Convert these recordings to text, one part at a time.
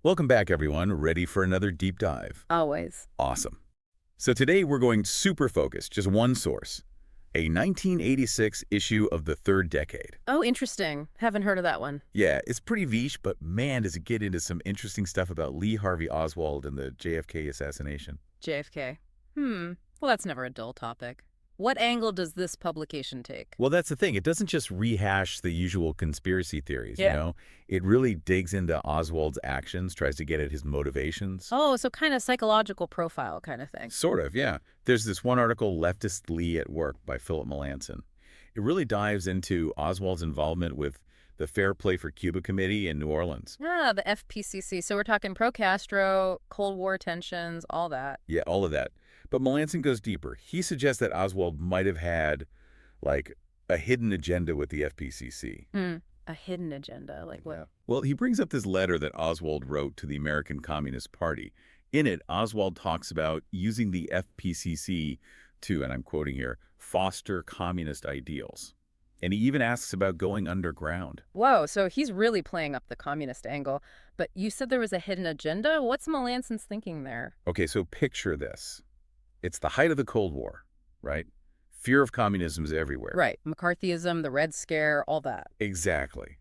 Welcome back, everyone. Ready for another deep dive? Always. Awesome. So today we're going super focused, just one source. A 1986 issue of The Third Decade. Oh, interesting. Haven't heard of that one. Yeah, it's pretty niche, but man, does it get into some interesting stuff about Lee Harvey Oswald and the JFK assassination. JFK. Well, that's never a dull topic. What angle does this publication take? Well, that's the thing. It doesn't just rehash the usual conspiracy theories, Yeah. you know? It really digs into Oswald's actions, tries to get at his motivations. Oh, so kind of psychological profile kind of thing. Sort of, yeah. There's this one article, Leftist Lee at Work by Philip Melanson. It really dives into Oswald's involvement with the Fair Play for Cuba Committee in New Orleans. Ah, the FPCC. So we're talking pro-Castro, Cold War tensions, all that. Yeah, all of that. But Melanson goes deeper. He suggests that Oswald might have had, like, a hidden agenda with the FPCC. A hidden agenda, like what? Yeah. Well, he brings up this letter that Oswald wrote to the American Communist Party. In it, Oswald talks about using the FPCC to, and I'm quoting here, foster communist ideals. And he even asks about going underground. Whoa, so he's really playing up the communist angle. But you said there was a hidden agenda? What's Melanson's thinking there? Okay, so picture this. It's the height of the Cold War, right? Fear of communism is everywhere. Right. McCarthyism, the Red Scare, all that. Exactly.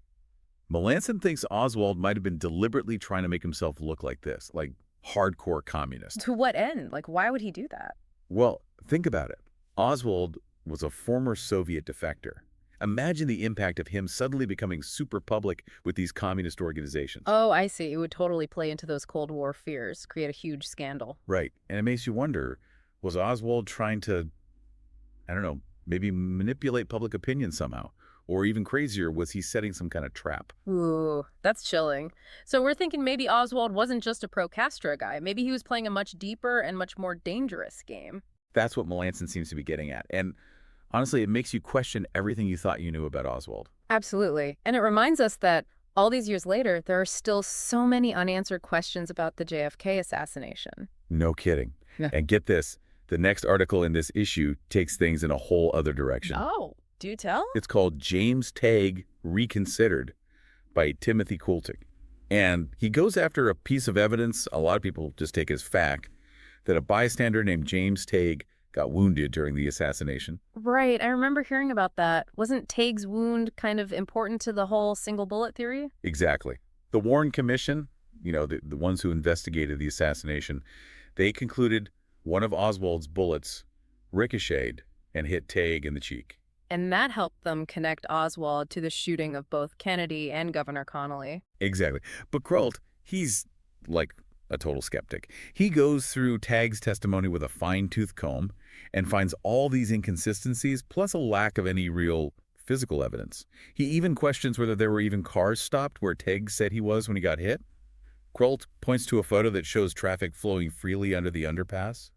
Melanson thinks Oswald might have been deliberately trying to make himself look like this, like hardcore communist. To what end? Like, why would he do that? Well, think about it. Oswald was a former Soviet defector. Imagine the impact of him suddenly becoming super public with these communist organizations. Oh, I see. It would totally play into those Cold War fears, create a huge scandal. Right. And it makes you wonder, was Oswald trying to, I don't know, maybe manipulate public opinion somehow? Or even crazier, was he setting some kind of trap? Ooh, that's chilling. So we're thinking maybe Oswald wasn't just a pro-Castro guy. Maybe he was playing a much deeper and much more dangerous game. That's what Melanson seems to be getting at. And honestly, it makes you question everything you thought you knew about Oswald. Absolutely. And it reminds us that all these years later, there are still so many unanswered questions about the JFK assassination. No kidding. Yeah. And get this, the next article in this issue takes things in a whole other direction. Oh, do tell? It's called James Tague Reconsidered by Timothy Coulter. And he goes after a piece of evidence a lot of people just take as fact, that a bystander named James Tague got wounded during the assassination. Right. I remember hearing about that. Wasn't Tague's wound kind of important to the whole single bullet theory? Exactly. The Warren Commission, you know, the ones who investigated the assassination, they concluded one of Oswald's bullets ricocheted and hit Tague in the cheek. And that helped them connect Oswald to the shooting of both Kennedy and Governor Connolly. Exactly. But Krolt, he's like a total skeptic. He goes through Tague's testimony with a fine-tooth comb and finds all these inconsistencies, plus a lack of any real physical evidence. He even questions whether there were even cars stopped where Tague said he was when he got hit. Krolt points to a photo that shows traffic flowing freely under the underpass.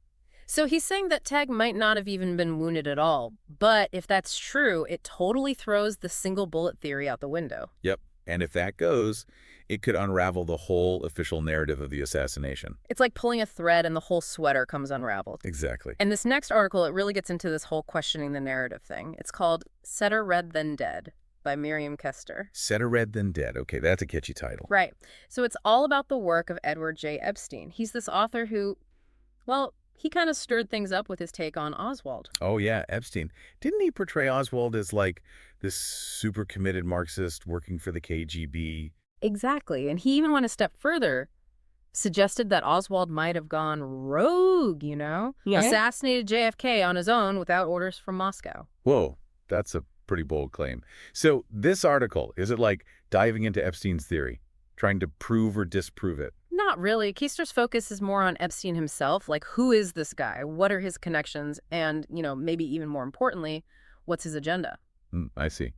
So he's saying that Tague might not have even been wounded at all. But if that's true, it totally throws the single bullet theory out the window. Yep. And if that goes, it could unravel the whole official narrative of the assassination. It's like pulling a thread and the whole sweater comes unraveled. Exactly. And this next article, it really gets into this whole questioning the narrative thing. It's called Better Read Than Dead by Miriam Kester. Better Read Than Dead. Okay, that's a catchy title. Right. So it's all about the work of Edward J. Epstein. He's this author who, well, he kind of stirred things up with his take on Oswald. Oh, yeah, Epstein. Didn't he portray Oswald as like this super committed Marxist working for the KGB? Exactly. And he even went a step further, suggested that Oswald might have gone rogue, you know? Yeah. Assassinated JFK on his own without orders from Moscow. Whoa, that's a pretty bold claim. So this article, is it like diving into Epstein's theory, trying to prove or disprove it? Not really. Kester's focus is more on Epstein himself. Like, who is this guy? What are his connections? And, you know, maybe even more importantly, what's his agenda? I see.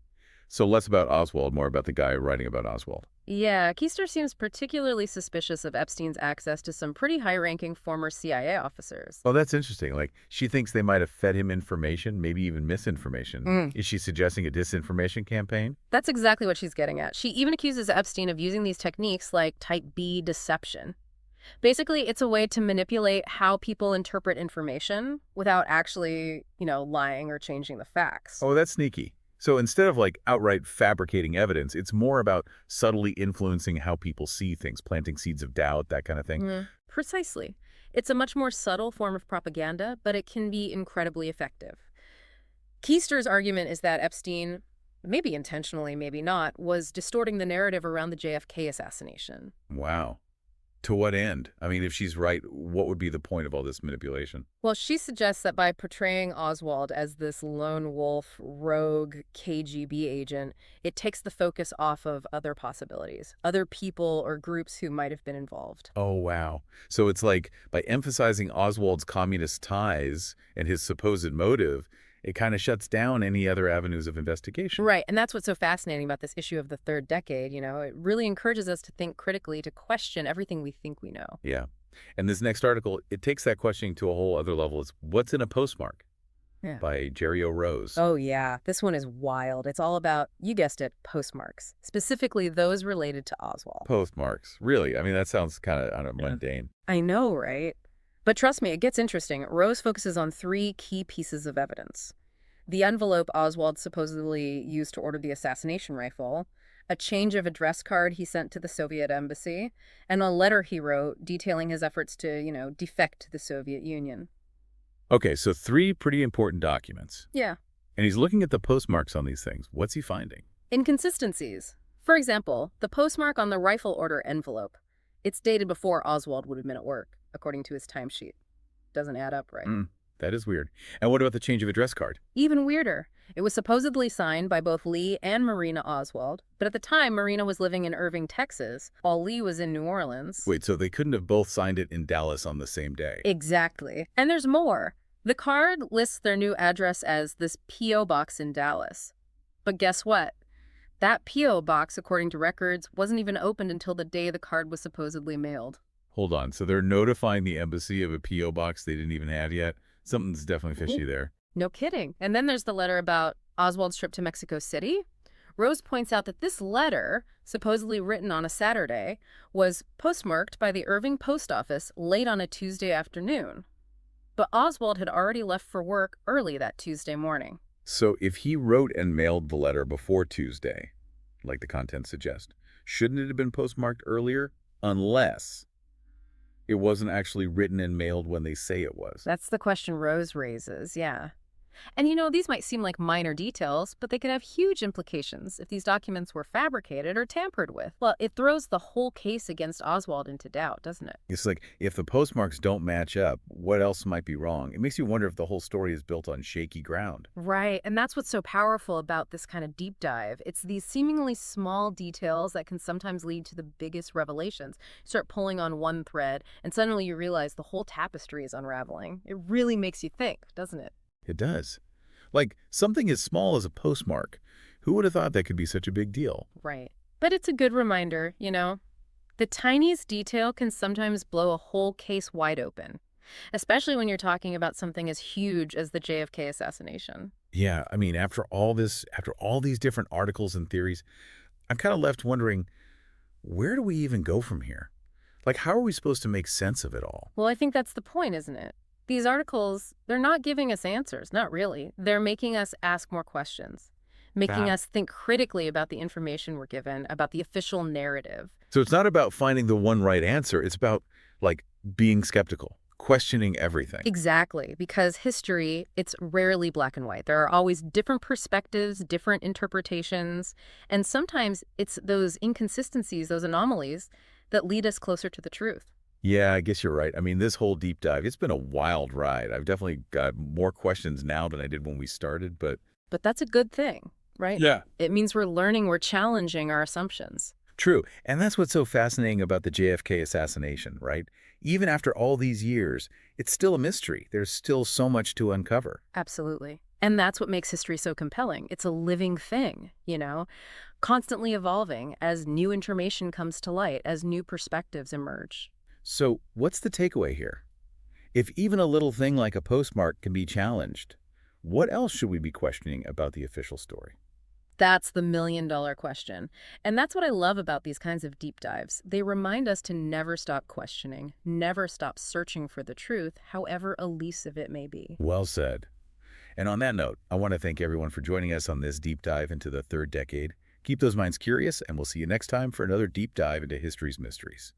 So less about Oswald, more about the guy writing about Oswald. Yeah, Kester seems particularly suspicious of Epstein's access to some pretty high-ranking former CIA officers. Oh, that's interesting. Like, she thinks they might have fed him information, maybe even misinformation. Is she suggesting a disinformation campaign? That's exactly what she's getting at. She even accuses Epstein of using these techniques like type B deception. Basically, it's a way to manipulate how people interpret information without actually, you know, lying or changing the facts. Oh, that's sneaky. So instead of like outright fabricating evidence, it's more about subtly influencing how people see things, planting seeds of doubt, that kind of thing. Precisely. It's a much more subtle form of propaganda, but it can be incredibly effective. Keister's argument is that Epstein, maybe intentionally, maybe not, was distorting the narrative around the JFK assassination. Wow. To what end? I mean, if she's right, what would be the point of all this manipulation? Well, she suggests that by portraying Oswald as this lone wolf, rogue KGB agent, it takes the focus off of other possibilities, other people or groups who might have been involved. Oh, wow. So it's like by emphasizing Oswald's communist ties and his supposed motive, it kind of shuts down any other avenues of investigation. Right, and that's what's so fascinating about this issue of the third decade, It really encourages us to think critically, to question everything we think we know. Yeah. And this next article, it takes that questioning to a whole other level. It's What's in a Postmark Yeah. by Jerry O. Rose. Oh, yeah. This one is wild. It's all about, you guessed it, postmarks, specifically those related to Oswald. Postmarks. Really? I mean, that sounds kind of mundane. I know, right? But trust me, it gets interesting. Rose focuses on 3 key pieces of evidence: the envelope Oswald supposedly used to order the assassination rifle, a change of address card he sent to the Soviet embassy, and a letter he wrote detailing his efforts to, defect to the Soviet Union. Okay, so 3 pretty important documents. Yeah. And he's looking at the postmarks on these things. What's he finding? Inconsistencies. For example, the postmark on the rifle order envelope. It's dated before Oswald would have been at work, according to his timesheet. Doesn't add up, right? That is weird. And what about the change of address card? Even weirder. It was supposedly signed by both Lee and Marina Oswald, but at the time, Marina was living in Irving, Texas, while Lee was in New Orleans. Wait, so they couldn't have both signed it in Dallas on the same day? Exactly. And there's more. The card lists their new address as this P.O. box in Dallas. But guess what? That P.O. box, according to records, wasn't even opened until the day the card was supposedly mailed. Hold on. So they're notifying the embassy of a P.O. box they didn't even have yet? Something's definitely fishy there. No kidding. And then there's the letter about Oswald's trip to Mexico City. Rose points out that this letter, supposedly written on a Saturday, was postmarked by the Irving post office late on a Tuesday afternoon. But Oswald had already left for work early that Tuesday morning. So if he wrote and mailed the letter before Tuesday, like the contents suggest, shouldn't it have been postmarked earlier? Unless it wasn't actually written and mailed when they say it was. That's the question Rose raises, yeah. And these might seem like minor details, but they could have huge implications if these documents were fabricated or tampered with. Well, it throws the whole case against Oswald into doubt, doesn't it? It's like, if the postmarks don't match up, what else might be wrong? It makes you wonder if the whole story is built on shaky ground. Right, and that's what's so powerful about this kind of deep dive. It's these seemingly small details that can sometimes lead to the biggest revelations. You start pulling on one thread, and suddenly you realize the whole tapestry is unraveling. It really makes you think, doesn't it? It does. Like, something as small as a postmark. Who would have thought that could be such a big deal? Right. But it's a good reminder, The tiniest detail can sometimes blow a whole case wide open, especially when you're talking about something as huge as the JFK assassination. Yeah, I mean, after all these different articles and theories, I'm kind of left wondering, where do we even go from here? Like, how are we supposed to make sense of it all? Well, I think that's the point, isn't it? These articles, they're not giving us answers, not really. They're making us ask more questions, making us think critically about the information we're given, about the official narrative. So it's not about finding the one right answer. It's about, like, being skeptical, questioning everything. Exactly, because history, it's rarely black and white. There are always different perspectives, different interpretations, and sometimes it's those inconsistencies, those anomalies, that lead us closer to the truth. Yeah, I guess you're right. I mean, this whole deep dive, it's been a wild ride. I've definitely got more questions now than I did when we started, but... But that's a good thing, right? Yeah. It means we're learning, we're challenging our assumptions. True. And that's what's so fascinating about the JFK assassination, right? Even after all these years, it's still a mystery. There's still so much to uncover. Absolutely. And that's what makes history so compelling. It's a living thing, constantly evolving as new information comes to light, as new perspectives emerge. So what's the takeaway here? If even a little thing like a postmark can be challenged, what else should we be questioning about the official story? That's the million-dollar question. And that's what I love about these kinds of deep dives. They remind us to never stop questioning, never stop searching for the truth, however elusive it may be. Well said. And on that note, I want to thank everyone for joining us on this deep dive into the third decade. Keep those minds curious, and we'll see you next time for another deep dive into history's mysteries.